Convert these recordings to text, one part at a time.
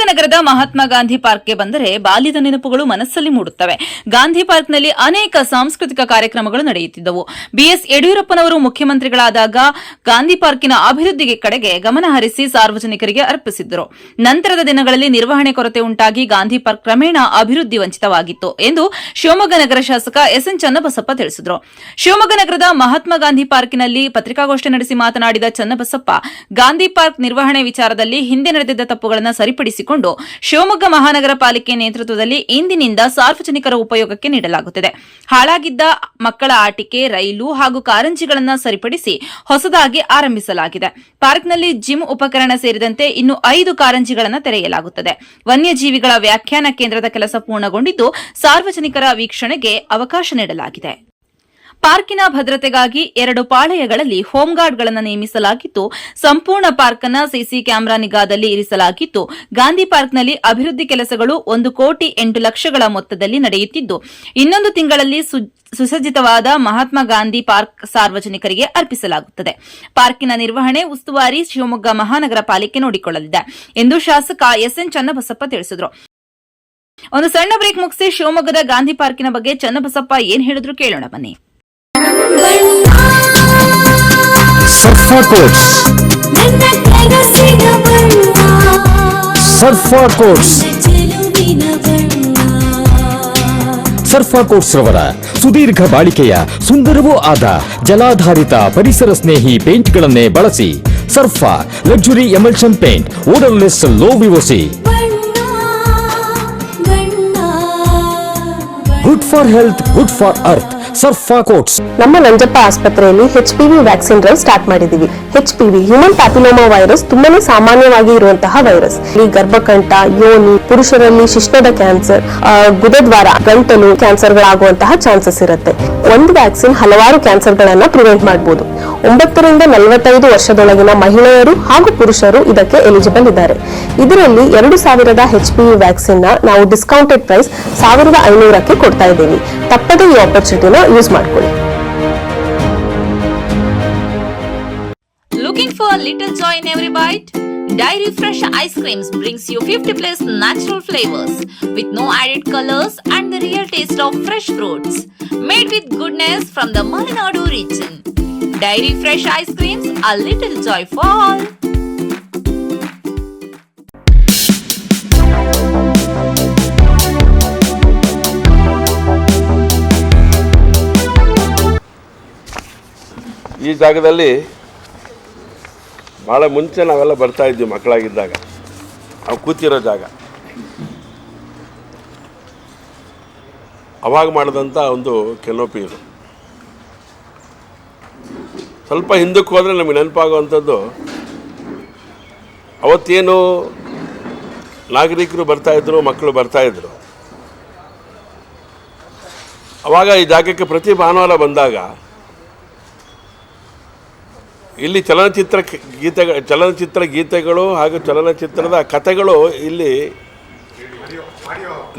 ಶಿವಮೊಗ್ಗನಗರದ ಮಹಾತ್ಮ ಗಾಂಧಿ ಪಾರ್ಕ್ಗೆ ಬಂದರೆ ಬಾಲ್ಯದ ನೆನಪುಗಳು ಮನಸ್ಸಲ್ಲಿ ಮೂಡುತ್ತವೆ. ಗಾಂಧಿ ಪಾರ್ಕ್ನಲ್ಲಿ ಅನೇಕ ಸಾಂಸ್ಕೃತಿಕ ಕಾರ್ಯಕ್ರಮಗಳು ನಡೆಯುತ್ತಿದ್ದವು. ಬಿಎಸ್ ಯಡಿಯೂರಪ್ಪನವರು ಮುಖ್ಯಮಂತ್ರಿಗಳಾದಾಗ ಗಾಂಧಿ ಪಾರ್ಕಿನ ಅಭಿವೃದ್ಧಿಗೆ ಕಡೆಗೆ ಗಮನ ಹರಿಸಿ ಸಾರ್ವಜನಿಕರಿಗೆ ಅರ್ಪಿಸಿದ್ದರು. ನಂತರದ ದಿನಗಳಲ್ಲಿ ನಿರ್ವಹಣೆ ಕೊರತೆ ಉಂಟಾಗಿ ಗಾಂಧಿ ಪಾರ್ಕ್ ಕ್ರಮೇಣ ಅಭಿವೃದ್ಧಿ ವಂಚಿತವಾಗಿತ್ತು ಎಂದು ಶಿವಮೊಗ್ಗ ನಗರ ಶಾಸಕ ಎಸ್ಎನ್ ಚನ್ನಬಸಪ್ಪ ತಿಳಿಸಿದರು. ಶಿವಮೊಗ್ಗ ನಗರದ ಮಹಾತ್ಮ ಗಾಂಧಿ ಪಾರ್ಕಿನಲ್ಲಿ ಪತ್ರಿಕಾಗೋಷ್ಠಿ ನಡೆಸಿ ಮಾತನಾಡಿದ ಚನ್ನಬಸಪ್ಪ, ಗಾಂಧಿ ಪಾರ್ಕ್ ನಿರ್ವಹಣೆ ವಿಚಾರದಲ್ಲಿ ಹಿಂದೆ ನಡೆದಿದ್ದ ತಪ್ಪುಗಳನ್ನು ಸರಿಪಡಿಸಿಕೊಂಡು ಶಿವಮೊಗ್ಗ ಮಹಾನಗರ ಪಾಲಿಕೆ ನೇತೃತ್ವದಲ್ಲಿ ಇಂದಿನಿಂದ ಸಾರ್ವಜನಿಕರ ಉಪಯೋಗಕ್ಕೆ ನೀಡಲಾಗುತ್ತಿದೆ. ಹಾಳಾಗಿದ್ದ ಮಕ್ಕಳ ಆಟಿಕೆ, ರೈಲು ಹಾಗೂ ಕಾರಂಜಿಗಳನ್ನು ಸರಿಪಡಿಸಿ ಹೊಸದಾಗಿ ಆರಂಭಿಸಲಾಗಿದೆ. ಪಾರ್ಕ್ನಲ್ಲಿ ಜಿಮ್ ಉಪಕರಣ ಸೇರಿದಂತೆ ಇನ್ನು 5 ಕಾರಂಜಿಗಳನ್ನು ತೆರೆಯಲಾಗುತ್ತದೆ. ವನ್ಯಜೀವಿಗಳ ವ್ಯಾಖ್ಯಾನ ಕೇಂದ್ರದ ಕೆಲಸ ಪೂರ್ಣಗೊಂಡಿದ್ದು ಸಾರ್ವಜನಿಕರ ವೀಕ್ಷಣೆಗೆ ಅವಕಾಶ ನೀಡಲಾಗಿದೆ. ಪಾರ್ಕಿನ ಭದ್ರತೆಗಾಗಿ 2 ಪಾಳೆಯಗಳಲ್ಲಿ ಹೋಂಗಾರ್ಡ್ಗಳನ್ನು ನೇಮಿಸಲಾಗಿದ್ದು, ಸಂಪೂರ್ಣ ಪಾರ್ಕ್ ಅನ್ನು ಸಿಸಿ ಕ್ಯಾಮೆರಾ ನಿಗಾದಲ್ಲಿ ಇರಿಸಲಾಗಿದ್ದು, ಗಾಂಧಿ ಪಾರ್ಕ್ನಲ್ಲಿ ಅಭಿವೃದ್ಧಿ ಕೆಲಸಗಳು 1,08,00,000 ಮೊತ್ತದಲ್ಲಿ ನಡೆಯುತ್ತಿದ್ದು, ಇನ್ನೊಂದು ತಿಂಗಳಲ್ಲಿ ಸುಸಜ್ಜಿತವಾದ ಮಹಾತ್ಮ ಗಾಂಧಿ ಪಾರ್ಕ್ ಸಾರ್ವಜನಿಕರಿಗೆ ಅರ್ಪಿಸಲಾಗುತ್ತದೆ. ಪಾರ್ಕಿನ ನಿರ್ವಹಣೆ ಉಸ್ತುವಾರಿ ಶಿವಮೊಗ್ಗ ಮಹಾನಗರ ಪಾಲಿಕೆ ನೋಡಿಕೊಳ್ಳಲಿದೆ ಎಂದು ಶಾಸಕ ಎಸ್ಎನ್ ಚನ್ನಬಸಪ್ಪ ತಿಳಿಸಿದರು. ಒಂದು ಸಣ್ಣ ಬ್ರೇಕ್ ಮುಗಿಸಿ ಶಿವಮೊಗ್ಗದ ಗಾಂಧಿ ಪಾರ್ಕಿನ ಬಗ್ಗೆ ಚನ್ನಬಸಪ್ಪ ಏನ್ ಹೇಳಿದ್ರು ಕೇಳೋಣ ಬನ್ನಿ. ಸರ್ಫಾ ಕೋಟ್ಸ್, ಸರ್ಫಾ ಕೋಟ್ಸ್, ಸರ್ಫಾ ಕೋಟ್ಸ್ ರವರ ಸುದೀರ್ಘ ಬಾಳಿಕೆಯ ಸುಂದರವೂ ಆದ ಜಲಾಧಾರಿತ ಪರಿಸರ ಸ್ನೇಹಿ ಪೇಂಟ್ಗಳನ್ನೇ ಬಳಸಿ. Surfa luxury emulsion paint, odourless, low VOC, good for health, good for earth. Surfa coats. ನಮ್ಮ ನಂಜಪ್ಪ ಆಸ್ಪತ್ರೆಯಲ್ಲಿ HPV ವ್ಯಾಕ್ಸಿನ್ ಡ್ರೈವ್ ಸ್ಟಾರ್ಟ್ ಮಾಡಿದೀವಿ. HPV ಹ್ಯೂಮನ್ ಪ್ಯಾಪಿಲೋಮಾ ವೈರಸ್ ತುಂಬಾನೇ ಸಾಮಾನ್ಯವಾಗಿ ಇರುವಂತಹ ವೈರಸ್. ಈ ಗರ್ಭಕಂಠ, ಯೋನಿ, ಪುರುಷರಲ್ಲಿ ಶಿಶ್ನದ ಕ್ಯಾನ್ಸರ್, ಗುದದ್ವಾರ, ಗಂಟಲು ಕ್ಯಾನ್ಸರ್ಗಳಾಗುವಂತಹ ಚಾನ್ಸಸ್ ಇರುತ್ತೆ. ಒಂದು ವ್ಯಾಕ್ಸಿನ್ ಹಲವಾರು ಕ್ಯಾನ್ಸರ್ಗಳನ್ನ ಪ್ರಿವೆಂಟ್ ಮಾಡಬಹುದು. 9 ರಿಂದ 45 ವರ್ಷದೊಳಗಿನ ಮಹಿಳೆಯರು ಹಾಗೂ ಪುರುಷರು ಇದಕ್ಕೆ ಎಲಿಜಿಬಲ್ ಇದ್ದಾರೆ. ಇದರಲ್ಲಿ 2000 HPV ವ್ಯಾಕ್ಸಿನ್ ನಾವು ಡಿಸ್ಕೌಂಟೆಡ್ ಪ್ರೈಸ್ 1500ಕ್ಕೆ ಕೊಡ್ತಾ ಇದ್ದೀವಿ. ತಪ್ಪದೇ ಈ ಆಪರ್ಚುನಿಟಿನ ಯೂಸ್ ಮಾಡ್ಕೊಳ್ಳಿ. Looking for a little joy in every bite? Dairy Fresh Ice Creams brings you 50+ natural flavors with no added colors and the real taste of fresh fruits. Made with goodness from the Malenadu region. Dairy Fresh Ice Creams, a little joy for all. ಈ ಜಾಗದಲ್ಲಿ ಭಾಳ ಮುಂಚೆ ನಾವೆಲ್ಲ ಬರ್ತಾ ಇದ್ವಿ ಮಕ್ಕಳಾಗಿದ್ದಾಗ. ನಾವು ಕೂತಿರೋ ಜಾಗ ಅವಾಗ ಮಾಡಿದಂಥ ಒಂದು ಕೆನೋಪಿ ಇದು. ಸ್ವಲ್ಪ ಹಿಂದಕ್ಕೆ ಹೋದರೆ ನಮಗೆ ನೆನಪಾಗುವಂಥದ್ದು, ಅವತ್ತೇನು ನಾಗರಿಕರು ಬರ್ತಾಯಿದ್ರು, ಮಕ್ಕಳು ಬರ್ತಾಯಿದ್ರು. ಆವಾಗ ಈ ಜಾಗಕ್ಕೆ ಪ್ರತಿ ಭಾನುವಾರ ಬಂದಾಗ ಇಲ್ಲಿ ಚಲನಚಿತ್ರ ಗೀತೆಗಳು ಹಾಗೂ ಚಲನಚಿತ್ರದ ಕಥೆಗಳು ಇಲ್ಲಿ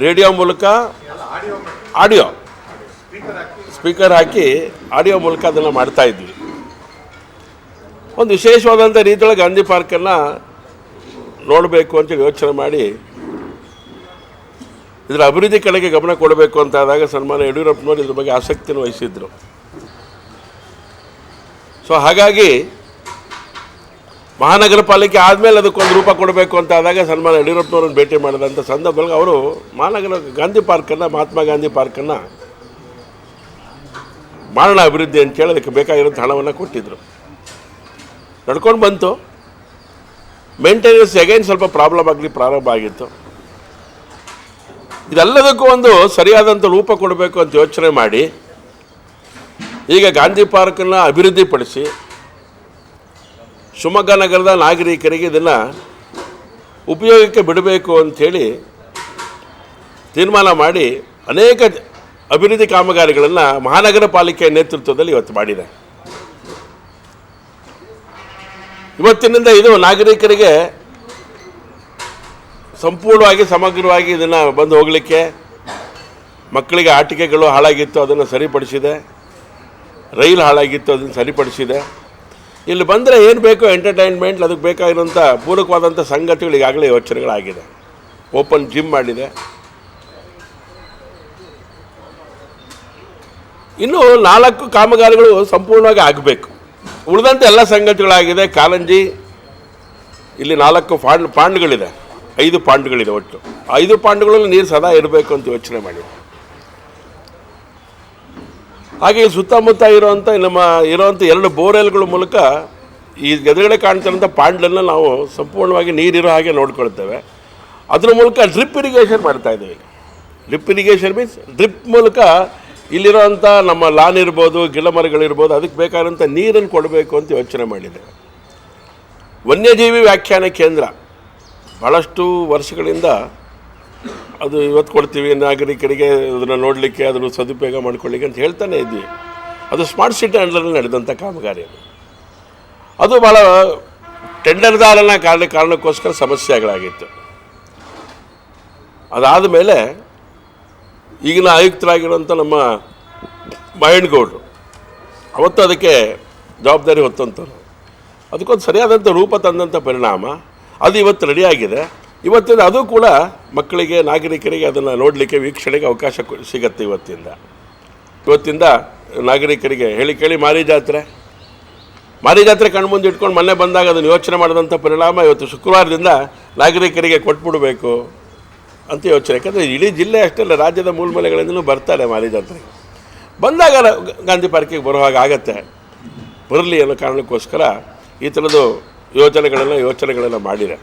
ರೇಡಿಯೋ ಮೂಲಕ ಆಡಿಯೋ ಸ್ಪೀಕರ್ ಹಾಕಿ ಆಡಿಯೋ ಮೂಲಕ ಅದನ್ನು ಮಾಡ್ತಾಯಿದ್ವಿ. ಒಂದು ವಿಶೇಷವಾದಂಥ ರೀತಿಯೊಳಗೆ ಗಾಂಧಿ ಪಾರ್ಕನ್ನು ನೋಡಬೇಕು ಅಂತೇಳಿ ಯೋಚನೆ ಮಾಡಿ ಇದರ ಅಭಿವೃದ್ಧಿ ಕಡೆಗೆ ಗಮನ ಕೊಡಬೇಕು ಅಂತ ಆದಾಗ ಸನ್ಮಾನ್ಯ ಯಡಿಯೂರಪ್ಪನವರು ಇದ್ರ ಬಗ್ಗೆ ಆಸಕ್ತಿಯನ್ನು ವಹಿಸಿದ್ರು. ಸೊ ಹಾಗಾಗಿ ಮಹಾನಗರ ಪಾಲಿಕೆ ಆದಮೇಲೆ ಅದಕ್ಕೊಂದು ರೂಪ ಕೊಡಬೇಕು ಅಂತ ಆದಾಗ ಸನ್ಮಾನ್ಯ ಯಡಿಯೂರಪ್ಪನವ್ರನ್ನ ಭೇಟಿ ಮಾಡಿದಂಥ ಸಂದರ್ಭದಲ್ಲಿ ಅವರು ಗಾಂಧಿ ಪಾರ್ಕನ್ನು, ಮಹಾತ್ಮ ಗಾಂಧಿ ಪಾರ್ಕನ್ನು ಮಾಡೋಣ ಅಭಿವೃದ್ಧಿ ಅಂತೇಳಿ ಅದಕ್ಕೆ ಬೇಕಾಗಿರೋಂಥ ಹಣವನ್ನು ಕೊಟ್ಟಿದ್ದರು. ನಡ್ಕೊಂಡು ಬಂತು. ಮೇಂಟೆನೆನ್ಸ್ ಅಗೈನ್ ಸ್ವಲ್ಪ ಪ್ರಾಬ್ಲಮ್ ಆಗಲಿ ಪ್ರಾರಂಭ ಆಗಿತ್ತು. ಇದೆಲ್ಲದಕ್ಕೂ ಒಂದು ಸರಿಯಾದಂಥ ರೂಪ ಕೊಡಬೇಕು ಅಂತ ಯೋಚನೆ ಮಾಡಿ ಈಗ ಗಾಂಧಿ ಪಾರ್ಕನ್ನು ಅಭಿವೃದ್ಧಿಪಡಿಸಿ ಶಿವಮೊಗ್ಗ ನಗರದ ನಾಗರಿಕರಿಗೆ ಇದನ್ನು ಉಪಯೋಗಕ್ಕೆ ಬಿಡಬೇಕು ಅಂಥೇಳಿ ತೀರ್ಮಾನ ಮಾಡಿ ಅನೇಕ ಅಭಿವೃದ್ಧಿ ಕಾಮಗಾರಿಗಳನ್ನು ಮಹಾನಗರ ಪಾಲಿಕೆಯ ನೇತೃತ್ವದಲ್ಲಿ ಇವತ್ತು ಮಾಡಿದೆ. ಇವತ್ತಿನಿಂದ ಇದು ನಾಗರಿಕರಿಗೆ ಸಂಪೂರ್ಣವಾಗಿ ಸಮಗ್ರವಾಗಿ ಇದನ್ನು ಬಂದು ಹೋಗಲಿಕ್ಕೆ, ಮಕ್ಕಳಿಗೆ ಆಟಿಕೆಗಳು ಹಾಳಾಗಿತ್ತು ಅದನ್ನು ಸರಿಪಡಿಸಿದೆ, ರೈಲು ಹಾಳಾಗಿತ್ತು ಅದನ್ನು ಸರಿಪಡಿಸಿದೆ. ಇಲ್ಲಿ ಬಂದರೆ ಏನು ಬೇಕೋ ಎಂಟರ್ಟೈನ್ಮೆಂಟ್, ಅದಕ್ಕೆ ಬೇಕಾಗಿರೋಂಥ ಪೂರಕವಾದಂಥ ಸಂಗತಿಗಳು ಈಗಾಗಲೇ ಯೋಚನೆಗಳಾಗಿದೆ. ಓಪನ್ ಜಿಮ್ ಮಾಡಿದೆ. ಇನ್ನು 4 ಕಾಮಗಾರಿಗಳು ಸಂಪೂರ್ಣವಾಗಿ ಆಗಬೇಕು. ಉಳಿದಂತೆ ಎಲ್ಲ ಸಂಗತಿಗಳಾಗಿದೆ. ಕಾರಂಜಿ ಇಲ್ಲಿ 4 ಪಾಂಡ್ಗಳಿದೆ, 5 ಪಾಂಡ್ಗಳಿದೆ ಒಟ್ಟು. 5 ಪಾಂಡ್ಗಳಲ್ಲಿ ನೀರು ಸದಾ ಇರಬೇಕು ಅಂತ ಯೋಚನೆ ಮಾಡಿದೆ. ಹಾಗೆ ಸುತ್ತಮುತ್ತ ಇರೋವಂಥ ಇರೋವಂಥ 2 ಬೋರ್ವೆಲ್ಗಳ ಮೂಲಕ ಈ ಎದುರುಗಡೆ ಕಾಣ್ತಿರೋಂಥ ಪಾಂಡನ್ನು ನಾವು ಸಂಪೂರ್ಣವಾಗಿ ನೀರಿರೋ ಹಾಗೆ ನೋಡ್ಕೊಳ್ತೇವೆ. ಅದ್ರ ಮೂಲಕ ಡ್ರಿಪ್ ಇರಿಗೇಷನ್ ಮಾಡ್ತಾಯಿದ್ದೀವಿ. ಡ್ರಿಪ್ ಇರಿಗೇಷನ್ ಮೀನ್ಸ್ ಡ್ರಿಪ್ ಮೂಲಕ ಇಲ್ಲಿರೋವಂಥ ನಮ್ಮ ಲಾನ್ ಇರ್ಬೋದು, ಗಿಡ ಮರಗಳಿರ್ಬೋದು, ಅದಕ್ಕೆ ಬೇಕಾದಂಥ ನೀರನ್ನು ಕೊಡಬೇಕು ಅಂತ ಯೋಚನೆ ಮಾಡಿದ್ದೇವೆ. ವನ್ಯಜೀವಿ ವ್ಯಾಖ್ಯಾನ ಕೇಂದ್ರ ಭಾಳಷ್ಟು ವರ್ಷಗಳಿಂದ ಅದು ಇವತ್ತು ಕೊಡ್ತೀವಿ ನಾಗರಿಕರಿಗೆ ಅದನ್ನು ನೋಡಲಿಕ್ಕೆ, ಅದನ್ನು ಸದುಪಯೋಗ ಮಾಡ್ಕೊಳ್ಳಿಕ್ಕೆ ಅಂತ ಹೇಳ್ತಾನೆ ಇದ್ವಿ. ಅದು ಸ್ಮಾರ್ಟ್ ಸಿಟಿ ಅಂಡರಲ್ಲಿ ನಡೆದಂಥ ಕಾಮಗಾರಿ. ಅದು ಭಾಳ ಟೆಂಡರ್ದಾರನ ಕಾರಣಕ್ಕೋಸ್ಕರ ಸಮಸ್ಯೆಗಳಾಗಿತ್ತು. ಅದಾದ ಮೇಲೆ ಈಗಿನ ಆಯುಕ್ತರಾಗಿರೋಂಥ ನಮ್ಮ ಮಾಯಣ್ಣಗೌಡರು ಅವತ್ತು ಅದಕ್ಕೆ ಜವಾಬ್ದಾರಿ ಹೊತ್ತಂಥವ್ರು. ಅದಕ್ಕೊಂದು ಸರಿಯಾದಂಥ ರೂಪ ತಂದಂಥ ಪರಿಣಾಮ ಅದು ಇವತ್ತು ರೆಡಿಯಾಗಿದೆ. ಇವತ್ತಿಂದ ಅದು ಕೂಡ ಮಕ್ಕಳಿಗೆ, ನಾಗರಿಕರಿಗೆ ಅದನ್ನು ನೋಡಲಿಕ್ಕೆ, ವೀಕ್ಷಣೆಗೆ ಅವಕಾಶ ಸಿಗತ್ತೆ. ಇವತ್ತಿಂದ ನಾಗರಿಕರಿಗೆ ಹೇಳಿ ಕೇಳಿ ಮಾರಿ ಜಾತ್ರೆ ಕಣ್ಮುಂದೆ ಇಟ್ಕೊಂಡು ಮೊನ್ನೆ ಬಂದಾಗ ಅದನ್ನು ಯೋಚನೆ ಮಾಡಿದಂಥ ಪರಿಣಾಮ ಇವತ್ತು ಶುಕ್ರವಾರದಿಂದ ನಾಗರಿಕರಿಗೆ ಕೊಟ್ಬಿಡಬೇಕು ಅಂತ ಯೋಚನೆ. ಯಾಕಂದರೆ ಇಡೀ ಜಿಲ್ಲೆ ಅಷ್ಟೇ ಅಲ್ಲ, ರಾಜ್ಯದ ಮೂಲೆಗಳಿಂದಲೂ ಬರ್ತಾರೆ ಮಾರಿ ಜಾತ್ರೆಗೆ. ಬಂದಾಗ ಗಾಂಧಿ ಪಾರ್ಕಿಗೆ ಬರೋ ಹಾಗೆ ಆಗತ್ತೆ, ಬರಲಿ ಅನ್ನೋ ಕಾರಣಕ್ಕೋಸ್ಕರ ಈ ಥರದ್ದು ಯೋಚನೆಗಳೆಲ್ಲ ಮಾಡಿದೆ.